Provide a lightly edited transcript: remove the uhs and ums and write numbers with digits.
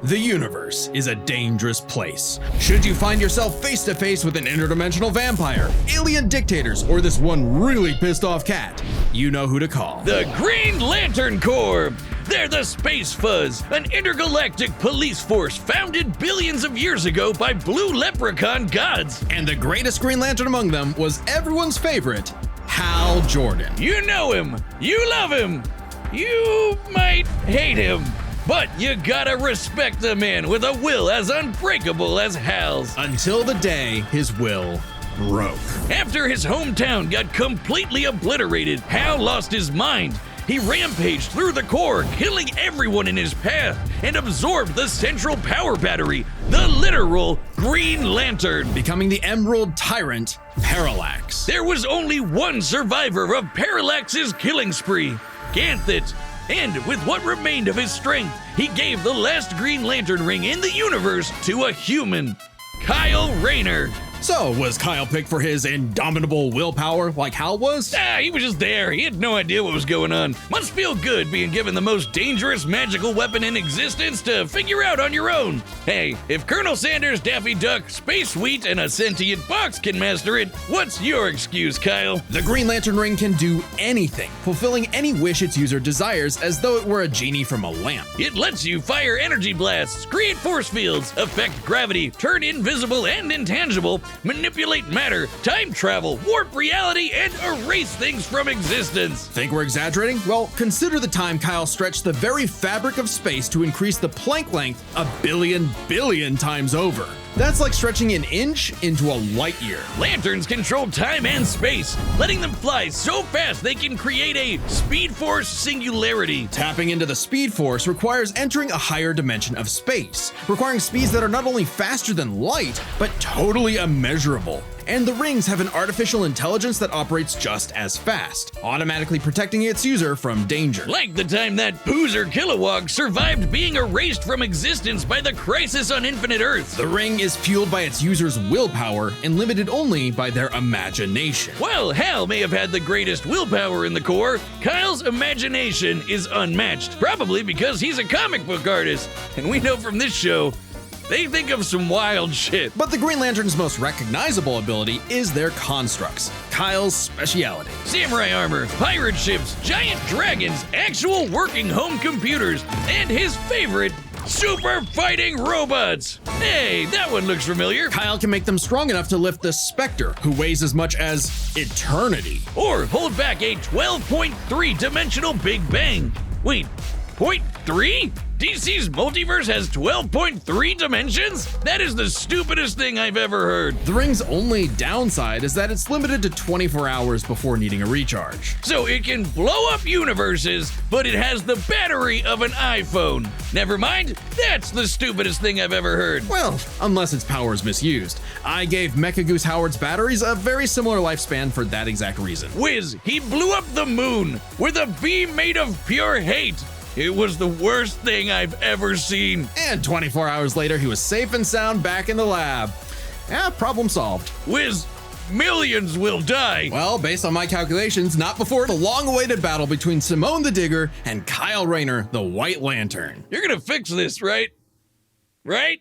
The universe is a dangerous place. Should you find yourself face to face with an interdimensional vampire, alien dictators, or this one really pissed off cat, you know who to call. The Green Lantern Corps! They're the Space Fuzz, an intergalactic police force founded billions of years ago by blue leprechaun gods. And the greatest Green Lantern among them was everyone's favorite, Hal Jordan. You know him, you love him, you might hate him, but you gotta respect the man with a will as unbreakable as Hal's. Until the day his will broke. After his hometown got completely obliterated, Hal lost his mind. He rampaged through the core, killing everyone in his path, and absorbed the central power battery, the literal Green Lantern, becoming the Emerald Tyrant, Parallax. There was only one survivor of Parallax's killing spree, Ganthet. And with what remained of his strength, he gave the last Green Lantern ring in the universe to a human, Kyle Rayner. So, was Kyle picked for his indomitable willpower like Hal was? He was just there. He had no idea what was going on. Must feel good being given the most dangerous magical weapon in existence to figure out on your own. Hey, if Colonel Sanders, Daffy Duck, Space Wheat, and a sentient box can master it, what's your excuse, Kyle? The Green Lantern ring can do anything, fulfilling any wish its user desires as though it were a genie from a lamp. It lets you fire energy blasts, create force fields, affect gravity, turn invisible and intangible, manipulate matter, time travel, warp reality, and erase things from existence. Think we're exaggerating? Well, consider the time Kyle stretched the very fabric of space to increase the Planck length a billion times over. That's like stretching an inch into a light year. Lanterns control time and space, letting them fly so fast they can create a Speed Force singularity. Tapping into the Speed Force requires entering a higher dimension of space, requiring speeds that are not only faster than light, but totally immeasurable. And the rings have an artificial intelligence that operates just as fast, automatically protecting its user from danger. Like the time that Poozer Kilowog survived being erased from existence by the Crisis on Infinite Earths. The ring is fueled by its user's willpower and limited only by their imagination. While Hal may have had the greatest willpower in the Corps, Kyle's imagination is unmatched, probably because he's a comic book artist. And we know from this show, they think of some wild shit. But the Green Lantern's most recognizable ability is their constructs, Kyle's speciality. Samurai armor, pirate ships, giant dragons, actual working home computers, and his favorite, super fighting robots. Hey, that one looks familiar. Kyle can make them strong enough to lift the Spectre, who weighs as much as eternity. Or hold back a 12.3 dimensional Big Bang. Wait, 0.3? DC's multiverse has 12.3 dimensions? That is the stupidest thing I've ever heard. The ring's only downside is that it's limited to 24 hours before needing a recharge. So it can blow up universes, but it has the battery of an iPhone. Never mind, that's the stupidest thing I've ever heard. Well, unless its power is misused. I gave Mecha Goose Howard's batteries a very similar lifespan for that exact reason. Whiz, he blew up the moon with a beam made of pure hate. It was the worst thing I've ever seen. And 24 hours later, he was safe and sound back in the lab. Problem solved. Whiz, millions will die. Well, based on my calculations, not before the long-awaited battle between Simone the Digger and Kyle Rayner, the White Lantern. You're gonna fix this, right? Right?